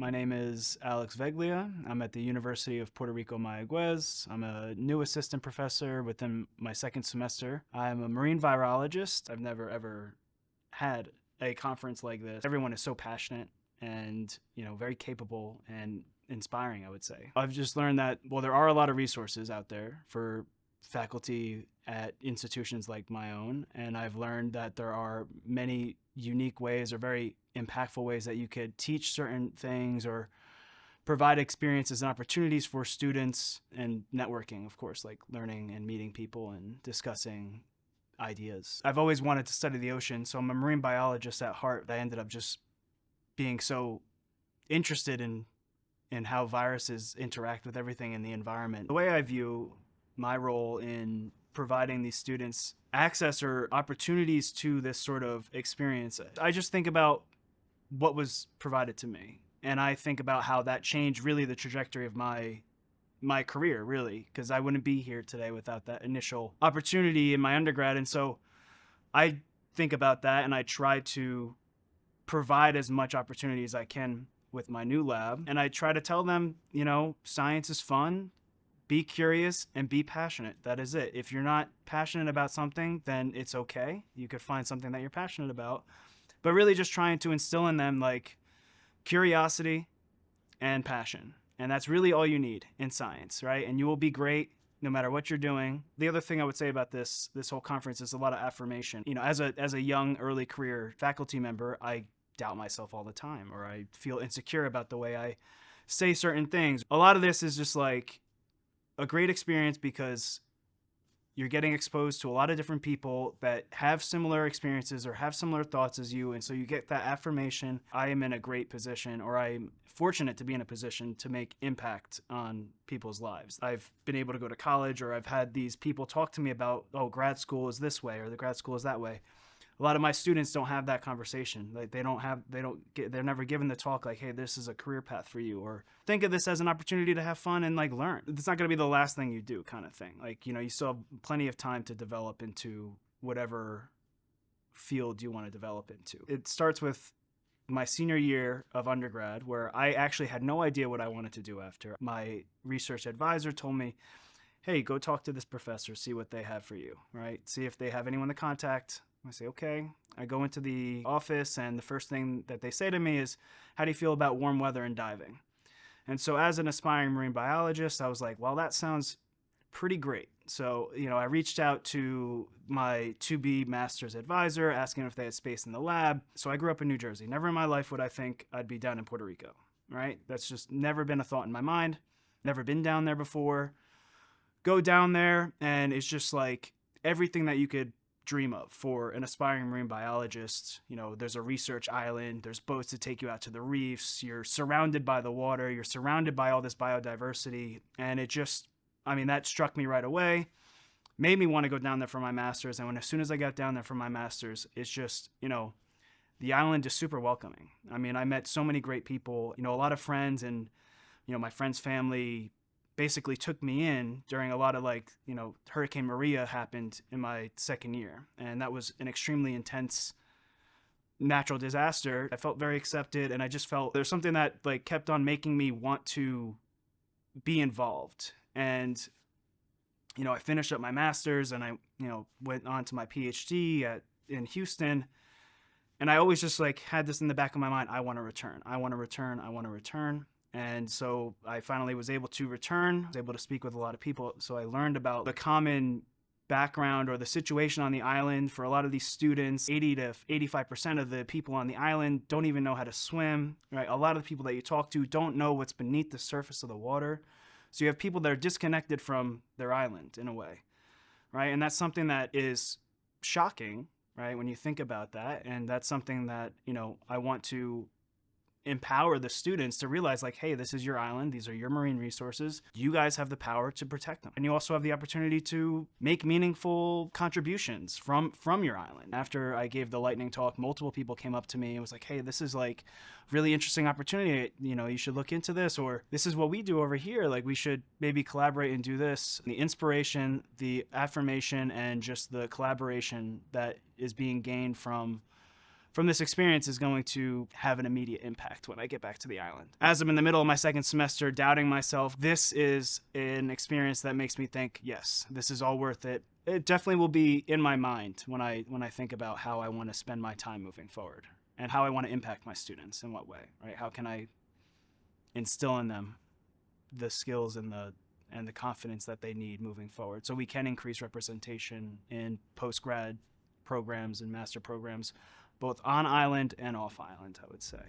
My name is Alex Veglia. I'm at the University of Puerto Rico Mayagüez. I'm a new assistant professor within my second semester. I'm a marine virologist. I've never ever had a conference like this. Everyone is so passionate and, very capable and inspiring, I would say. I've just learned that, there are a lot of resources out there for faculty at institutions like my own, and I've learned that there are many unique ways or very impactful ways that you could teach certain things or provide experiences and opportunities for students, and networking, of course, like learning and meeting people and discussing ideas. I've always wanted to study the ocean, so I'm a marine biologist at heart. I ended up just being so interested in how viruses interact with everything in the environment. The way I view my role in providing these students access or opportunities to this sort of experience, I just think about what was provided to me, and I think about how that changed really the trajectory of my career, really, because I wouldn't be here today without that initial opportunity in my undergrad. And so I think about that, and I try to provide as much opportunity as I can with my new lab, and I try to tell them, science is fun. Be curious and be passionate. That is it. If you're not passionate about something, then it's okay. You could find something that you're passionate about. But really just trying to instill in them like curiosity and passion. And that's really all you need in science, right? And you will be great no matter what you're doing. The other thing I would say about this whole conference is a lot of affirmation. As a young early career faculty member, I doubt myself all the time, or I feel insecure about the way I say certain things. A lot of this is just like a great experience because you're getting exposed to a lot of different people that have similar experiences or have similar thoughts as you. And so you get that affirmation. I am in a great position, or I'm fortunate to be in a position to make impact on people's lives. I've been able to go to college, or I've had these people talk to me about, grad school is this way, or the grad school is that way. A lot of my students don't have that conversation. Like they're never given the talk like, hey, this is a career path for you, or think of this as an opportunity to have fun and like learn. It's not going to be the last thing you do, kind of thing. Like, you still have plenty of time to develop into whatever field you want to develop into. It starts with my senior year of undergrad, where I actually had no idea what I wanted to do after. My research advisor told me, hey, go talk to this professor, see what they have for you, right? See if they have anyone to contact. I say, okay. I go into the office, and the first thing that they say to me is, how do you feel about warm weather and diving? And so as an aspiring marine biologist, I was like, well, that sounds pretty great. So, I reached out to my to-be master's advisor, asking if they had space in the lab. So I grew up in New Jersey. Never in my life would I think I'd be down in Puerto Rico, right? That's just never been a thought in my mind. Never been down there before. Go down there, and it's just like everything that you could dream of for an aspiring marine biologist. There's a research island, there's boats to take you out to the reefs, you're surrounded by the water, you're surrounded by all this biodiversity, and that struck me right away, made me want to go down there for my master's. And as soon as I got down there for my master's, it's just, the island is super welcoming. I met so many great people, a lot of friends, and, my friend's family basically took me in during a lot of Hurricane Maria happened in my second year. And that was an extremely intense natural disaster. I felt very accepted, and I just felt there's something that kept on making me want to be involved. And, I finished up my master's, and I, went on to my PhD in Houston. And I always just had this in the back of my mind. I want to return. And so I finally was able to return, was able to speak with a lot of people. So I learned about the common background or the situation on the island for a lot of these students. 80 to 85% of the people on the island don't even know how to swim, right? A lot of the people that you talk to don't know what's beneath the surface of the water. So you have people that are disconnected from their island in a way, right? And that's something that is shocking, right, when you think about that. And that's something that, I want to empower the students to realize hey, this is your island. These are your marine resources. You guys have the power to protect them. And you also have the opportunity to make meaningful contributions from your island. After I gave the lightning talk, multiple people came up to me and was like, hey, this is really interesting opportunity. You should look into this, or this is what we do over here. We should maybe collaborate and do this. The inspiration, the affirmation, and just the collaboration that is being gained from from this experience is going to have an immediate impact when I get back to the island. As I'm in the middle of my second semester, doubting myself, this is an experience that makes me think, yes, this is all worth it. It definitely will be in my mind when I think about how I want to spend my time moving forward and how I want to impact my students in what way, right? How can I instill in them the skills and the confidence that they need moving forward so we can increase representation in post-grad programs and master programs, both on island and off island, I would say.